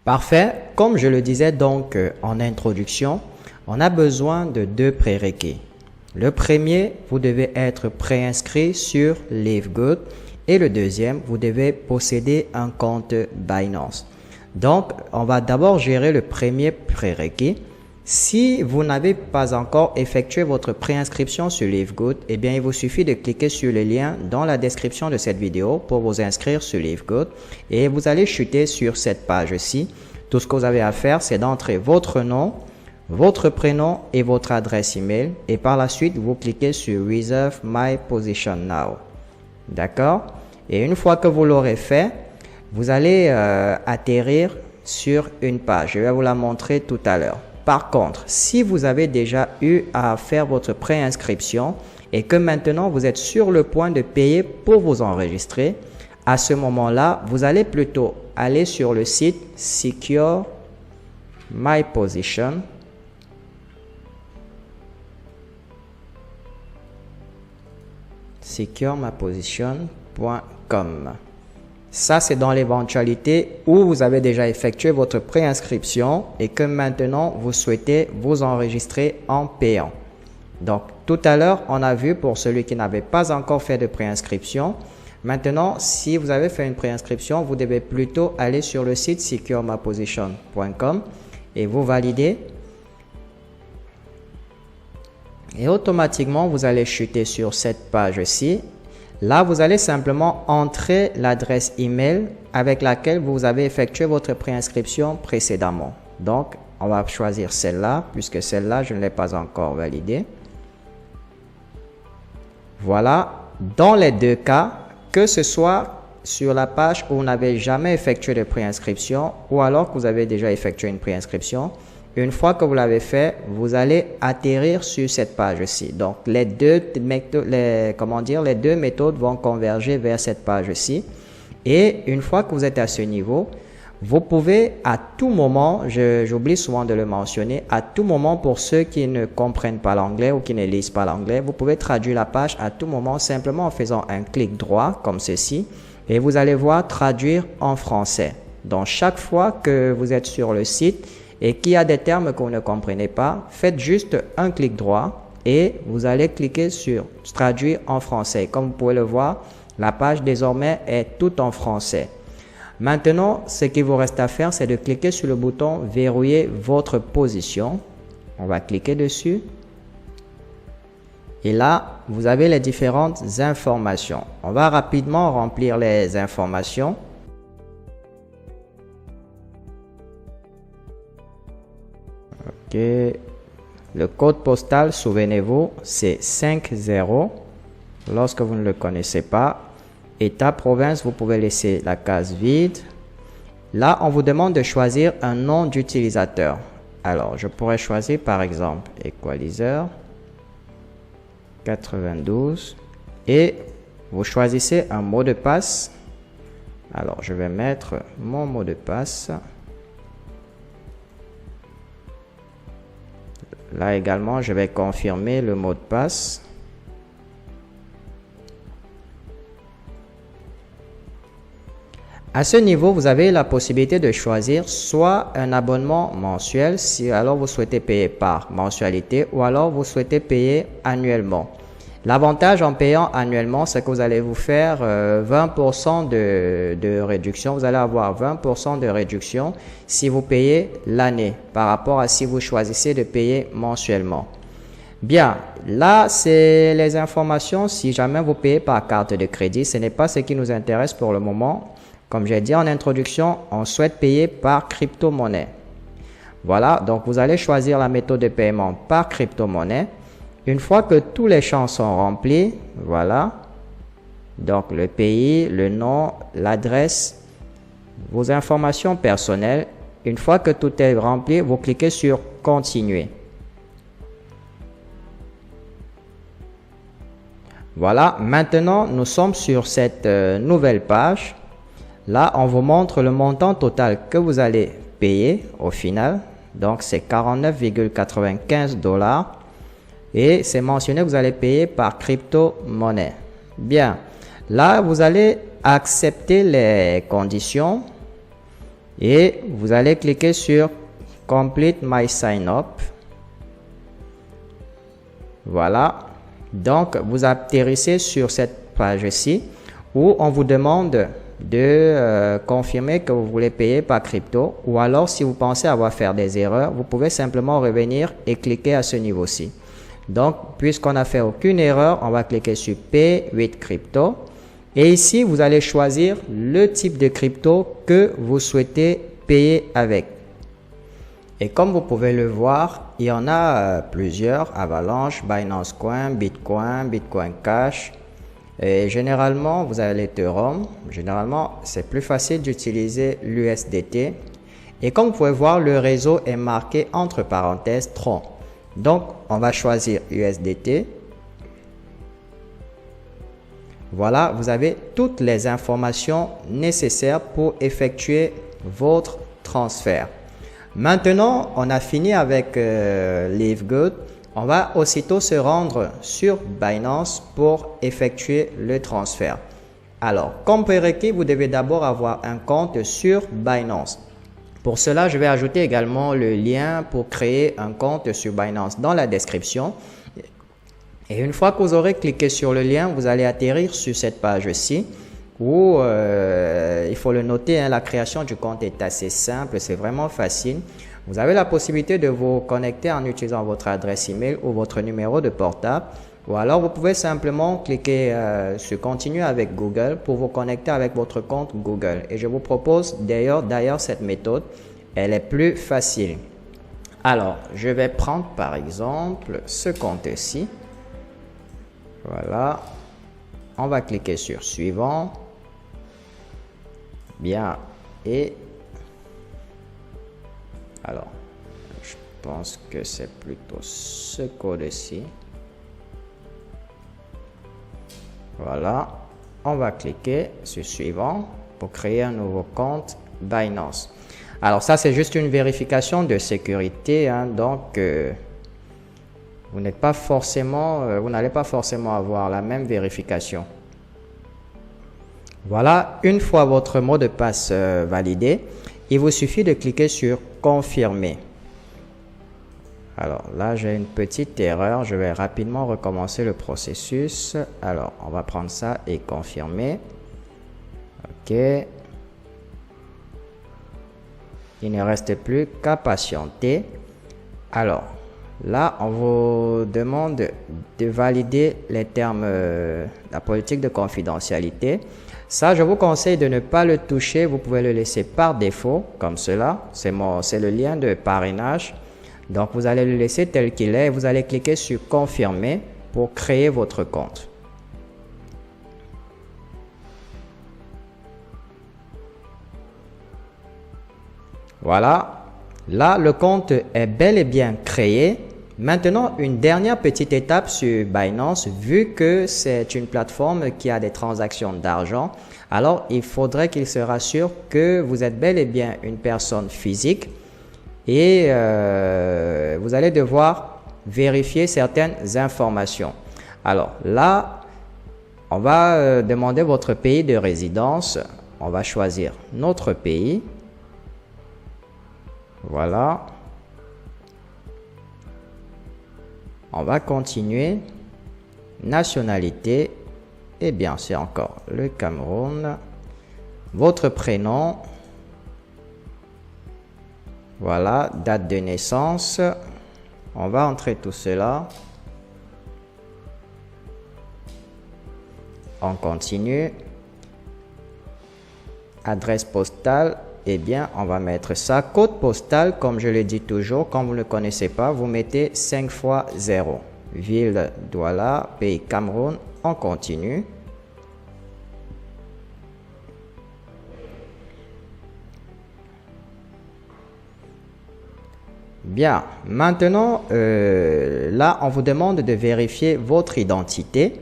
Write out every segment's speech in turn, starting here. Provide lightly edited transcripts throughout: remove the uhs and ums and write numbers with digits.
Parfait. Comme je le disais donc en introduction, on a besoin de deux prérequis. Le premier, vous devez être préinscrit sur Livegood et le deuxième, vous devez posséder un compte Binance. Donc, on va d'abord gérer le premier prérequis. Si vous n'avez pas encore effectué votre préinscription sur Livegood, eh bien, il vous suffit de cliquer sur le lien dans la description de cette vidéo pour vous inscrire sur Livegood et vous allez chuter sur cette page-ci. Tout ce que vous avez à faire, c'est d'entrer votre nom, votre prénom et votre adresse email et par la suite, vous cliquez sur Reserve My Position Now. D'accord? Et une fois que vous l'aurez fait, vous allez atterrir sur une page. Je vais vous la montrer tout à l'heure. Par contre, si vous avez déjà eu à faire votre préinscription et que maintenant vous êtes sur le point de payer pour vous enregistrer, à ce moment-là, vous allez plutôt aller sur le site Secure My Position. securemyposition.com. Ça, c'est dans l'éventualité où vous avez déjà effectué votre préinscription et que maintenant, vous souhaitez vous enregistrer en payant. Donc, tout à l'heure, on a vu pour celui qui n'avait pas encore fait de préinscription. Maintenant, si vous avez fait une préinscription, vous devez plutôt aller sur le site securemyposition.com et vous validez. Et automatiquement, vous allez chuter sur cette page-ci. Là, vous allez simplement entrer l'adresse email avec laquelle vous avez effectué votre préinscription précédemment. Donc, on va choisir celle-là puisque celle-là, je ne l'ai pas encore validée. Voilà. Dans les deux cas, que ce soit sur la page où vous n'avez jamais effectué de préinscription ou alors que vous avez déjà effectué une préinscription, une fois que vous l'avez fait, vous allez atterrir sur cette page-ci. Donc, les deux méthodes vont converger vers cette page-ci. Et une fois que vous êtes à ce niveau, vous pouvez à tout moment, j'oublie souvent de le mentionner, à tout moment pour ceux qui ne comprennent pas l'anglais ou qui ne lisent pas l'anglais, vous pouvez traduire la page à tout moment simplement en faisant un clic droit comme ceci. Et vous allez voir traduire en français. Donc, chaque fois que vous êtes sur le site, et qu'il y a des termes que vous ne comprenez pas, faites juste un clic droit et vous allez cliquer sur traduire en français. Comme vous pouvez le voir, la page désormais est toute en français. Maintenant, ce qu'il vous reste à faire, c'est de cliquer sur le bouton verrouiller votre position. On va cliquer dessus. Et là, vous avez les différentes informations. On va rapidement remplir les informations. Le code postal, souvenez-vous, c'est 50. Lorsque vous ne le connaissez pas, État, province, vous pouvez laisser la case vide. Là, on vous demande de choisir un nom d'utilisateur. Alors, je pourrais choisir par exemple Equalizer 92 et vous choisissez un mot de passe. Alors, je vais mettre mon mot de passe. Là également, je vais confirmer le mot de passe. À ce niveau, vous avez la possibilité de choisir soit un abonnement mensuel, si alors vous souhaitez payer par mensualité ou alors vous souhaitez payer annuellement. L'avantage en payant annuellement, c'est que vous allez vous faire 20% de réduction. Vous allez avoir 20% de réduction si vous payez l'année par rapport à si vous choisissez de payer mensuellement. Bien, là, c'est les informations. Si jamais vous payez par carte de crédit, ce n'est pas ce qui nous intéresse pour le moment. Comme j'ai dit en introduction, on souhaite payer par crypto-monnaie. Voilà, donc vous allez choisir la méthode de paiement par crypto-monnaie. Une fois que tous les champs sont remplis, voilà, donc le pays, le nom, l'adresse, vos informations personnelles. Une fois que tout est rempli, vous cliquez sur « Continuer ». Voilà, maintenant nous sommes sur cette nouvelle page. Là, on vous montre le montant total que vous allez payer au final. Donc, c'est 49,95 $. Et c'est mentionné que vous allez payer par crypto-monnaie. Bien. Là, vous allez accepter les conditions. et vous allez cliquer sur Complete My Sign Up. Voilà. Donc, vous atterrissez sur cette page-ci où on vous demande de confirmer que vous voulez payer par crypto, ou alors si vous pensez avoir fait des erreurs, vous pouvez simplement revenir et cliquer à ce niveau-ci. Donc, puisqu'on n'a fait aucune erreur, on va cliquer sur Pay with Crypto. Et ici, vous allez choisir le type de crypto que vous souhaitez payer avec. Et comme vous pouvez le voir, il y en a plusieurs: Avalanche, Binance Coin, Bitcoin, Bitcoin Cash. Et généralement, vous avez l'Ethereum. Généralement, c'est plus facile d'utiliser l'USDT. Et comme vous pouvez voir, le réseau est marqué entre parenthèses Tron. Donc, on va choisir USDT. Voilà, vous avez toutes les informations nécessaires pour effectuer votre transfert. Maintenant, on a fini avec Livegood. On va aussitôt se rendre sur Binance pour effectuer le transfert. Alors, comme prérequis, vous devez d'abord avoir un compte sur Binance. Pour cela, je vais ajouter également le lien pour créer un compte sur Binance dans la description. Et une fois que vous aurez cliqué sur le lien, vous allez atterrir sur cette page-ci où il faut le noter, hein, la création du compte est assez simple, c'est vraiment facile. Vous avez la possibilité de vous connecter en utilisant votre adresse email ou votre numéro de portable, ou alors vous pouvez simplement cliquer sur Continuer avec Google pour vous connecter avec votre compte Google. Et je vous propose d'ailleurs cette méthode, elle est plus facile. Alors, je vais prendre par exemple ce compte-ci. Voilà, on va cliquer sur Suivant. Bien, et alors, je pense que c'est plutôt ce code-ci. Voilà, on va cliquer sur Suivant pour créer un nouveau compte Binance. Alors ça, c'est juste une vérification de sécurité, hein, donc vous n'allez pas forcément avoir la même vérification. Voilà, une fois votre mot de passe validé, il vous suffit de cliquer sur Confirmer. Alors là, j'ai une petite erreur. Je vais rapidement recommencer le processus. Alors, on va prendre ça et confirmer. OK. Il ne reste plus qu'à patienter. Alors, là, on vous demande de valider les termes, la politique de confidentialité. Ça, je vous conseille de ne pas le toucher. Vous pouvez le laisser par défaut, comme cela. C'est le lien de parrainage. Donc, vous allez le laisser tel qu'il est et vous allez cliquer sur Confirmer pour créer votre compte. Voilà. Là, le compte est bel et bien créé. Maintenant, une dernière petite étape sur Binance, vu que c'est une plateforme qui a des transactions d'argent, alors il faudrait qu'il se rassure que vous êtes bel et bien une personne physique et vous allez devoir vérifier certaines informations. Alors là, on va demander votre pays de résidence. On va choisir notre pays. Voilà. On va continuer. Nationalité. Et bien, c'est encore le Cameroun. Votre prénom. Voilà. Date de naissance. On va entrer tout cela. On continue. Adresse postale. Eh bien, on va mettre ça. Code postal, comme je le dis toujours, quand vous ne le connaissez pas, vous mettez 5 fois 0. Ville, Douala, pays Cameroun. On continue. Bien, maintenant, là, on vous demande de vérifier votre identité.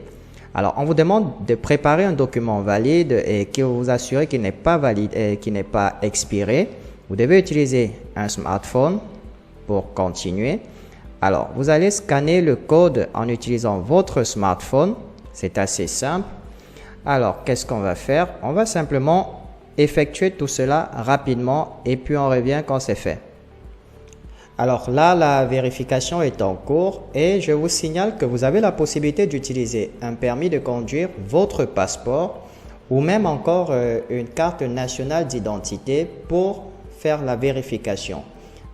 Alors, on vous demande de préparer un document valide et qui vous assure qu'il n'est pas valide et qu'il n'est pas expiré. Vous devez utiliser un smartphone pour continuer. Alors, vous allez scanner le code en utilisant votre smartphone. C'est assez simple. Alors, qu'est-ce qu'on va faire? On va simplement effectuer tout cela rapidement et puis on revient quand c'est fait. Alors là, la vérification est en cours et je vous signale que vous avez la possibilité d'utiliser un permis de conduire, votre passeport ou même encore une carte nationale d'identité pour faire la vérification.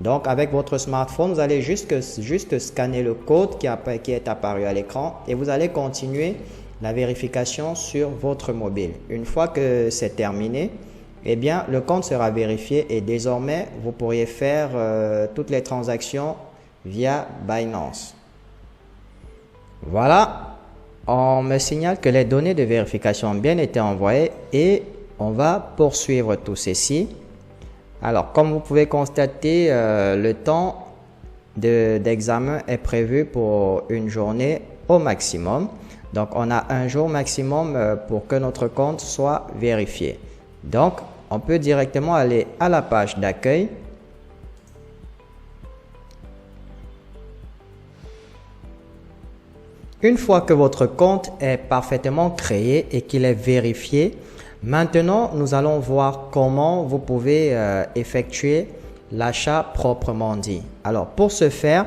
Donc avec votre smartphone, vous allez juste scanner le code qui est apparu à l'écran et vous allez continuer la vérification sur votre mobile. Une fois que c'est terminé, eh bien, le compte sera vérifié et désormais, vous pourriez faire toutes les transactions via Binance. Voilà, on me signale que les données de vérification ont bien été envoyées et on va poursuivre tout ceci. Alors, comme vous pouvez constater, le temps d'examen est prévu pour une journée au maximum. Donc, on a un jour maximum pour que notre compte soit vérifié. Donc, on peut directement aller à la page d'accueil. Une fois que votre compte est parfaitement créé et qu'il est vérifié, maintenant, nous allons voir comment vous pouvez effectuer l'achat proprement dit. Alors, pour ce faire,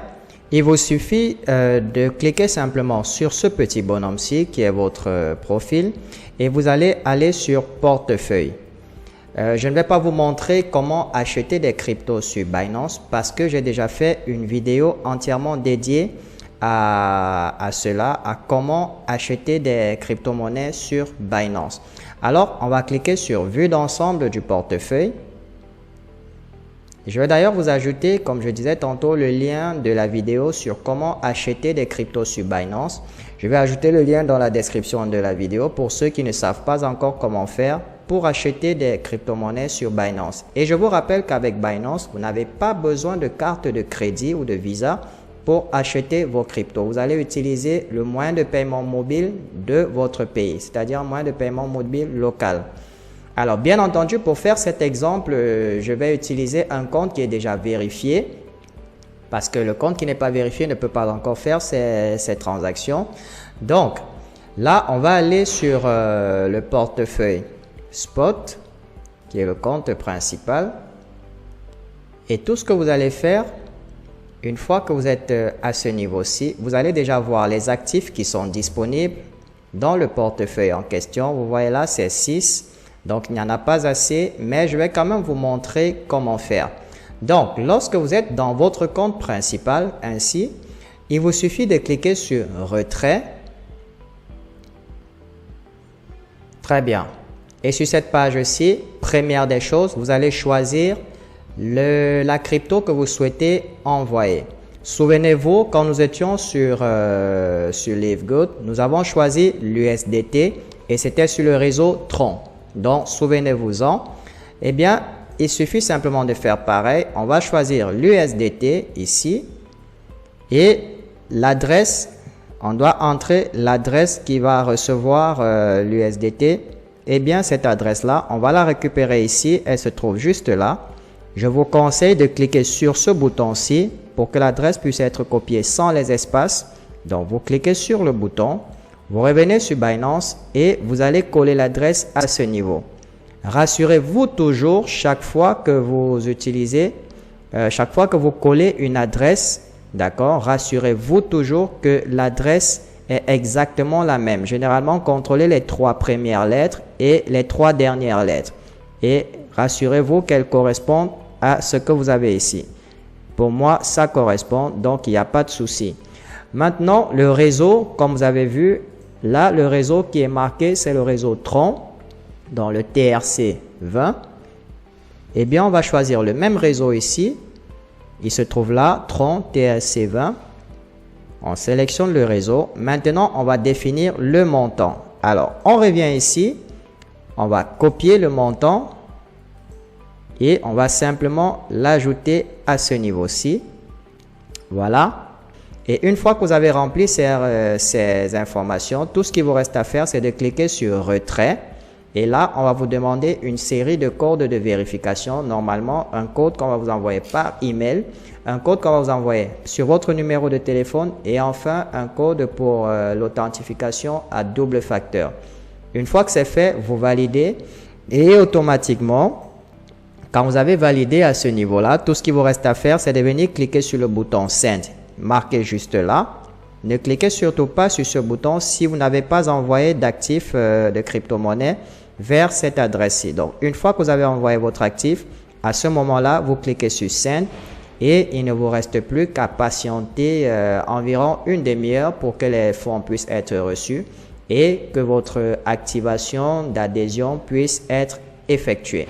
il vous suffit de cliquer simplement sur ce petit bonhomme-ci qui est votre profil et vous allez aller sur portefeuille. Je ne vais pas vous montrer comment acheter des cryptos sur Binance parce que j'ai déjà fait une vidéo entièrement dédiée à cela, à comment acheter des crypto-monnaies sur Binance. Alors, on va cliquer sur vue d'ensemble du portefeuille. Je vais d'ailleurs vous ajouter, comme je disais tantôt, le lien de la vidéo sur comment acheter des cryptos sur Binance. Je vais ajouter le lien dans la description de la vidéo pour ceux qui ne savent pas encore comment faire pour acheter des crypto-monnaies sur Binance. Et je vous rappelle qu'avec Binance, vous n'avez pas besoin de carte de crédit ou de Visa pour acheter vos cryptos. Vous allez utiliser le moyen de paiement mobile de votre pays, c'est-à-dire un moyen de paiement mobile local. Alors, bien entendu, pour faire cet exemple, je vais utiliser un compte qui est déjà vérifié parce que le compte qui n'est pas vérifié ne peut pas encore faire ces transactions. Donc, là, on va aller sur le portefeuille Spot, qui est le compte principal. Et tout ce que vous allez faire, une fois que vous êtes à ce niveau-ci, vous allez déjà voir les actifs qui sont disponibles dans le portefeuille en question. Vous voyez là, c'est 6. Donc, il n'y en a pas assez, mais je vais quand même vous montrer comment faire. Donc, lorsque vous êtes dans votre compte principal, ainsi, il vous suffit de cliquer sur « Retrait ». Très bien. Et sur cette page-ci, première des choses, vous allez choisir la crypto que vous souhaitez envoyer. Souvenez-vous, quand nous étions sur Livegood, nous avons choisi l'USDT et c'était sur le réseau Tron. Donc, souvenez-vous-en. Eh bien, il suffit simplement de faire pareil. On va choisir l'USDT ici et l'adresse. On doit entrer l'adresse qui va recevoir l'USDT. Eh bien, cette adresse-là, on va la récupérer ici. Elle se trouve juste là. Je vous conseille de cliquer sur ce bouton-ci pour que l'adresse puisse être copiée sans les espaces. Donc, vous cliquez sur le bouton. Vous revenez sur Binance et vous allez coller l'adresse à ce niveau. Rassurez-vous toujours chaque fois que vous utilisez, chaque fois que vous collez une adresse, d'accord, rassurez-vous toujours que l'adresse est exactement la même. Généralement, contrôlez les 3 premières lettres et les 3 dernières lettres. Et rassurez-vous qu'elles correspondent à ce que vous avez ici. Pour moi, ça correspond, donc il n'y a pas de souci. Maintenant, le réseau, comme vous avez vu, là, le réseau qui est marqué, c'est le réseau Tron, dans le TRC20. Eh bien, on va choisir le même réseau ici. Il se trouve là, Tron TRC20. On sélectionne le réseau. Maintenant, on va définir le montant. Alors, on revient ici. On va copier le montant et on va simplement l'ajouter à ce niveau-ci. Voilà. Et une fois que vous avez rempli ces informations, tout ce qui vous reste à faire, c'est de cliquer sur « Retrait ». Et là, on va vous demander une série de codes de vérification. Normalement, un code qu'on va vous envoyer par email, un code qu'on va vous envoyer sur votre numéro de téléphone et enfin un code pour l'authentification à double facteur. Une fois que c'est fait, vous validez. Et automatiquement, quand vous avez validé à ce niveau-là, tout ce qu'il vous reste à faire, c'est de venir cliquer sur le bouton Send, marqué juste là. Ne cliquez surtout pas sur ce bouton si vous n'avez pas envoyé d'actifs de crypto-monnaie vers cette adresse-ci. Donc, une fois que vous avez envoyé votre actif, à ce moment-là, vous cliquez sur Send et il ne vous reste plus qu'à patienter environ une demi-heure pour que les fonds puissent être reçus et que votre activation d'adhésion puisse être effectuée.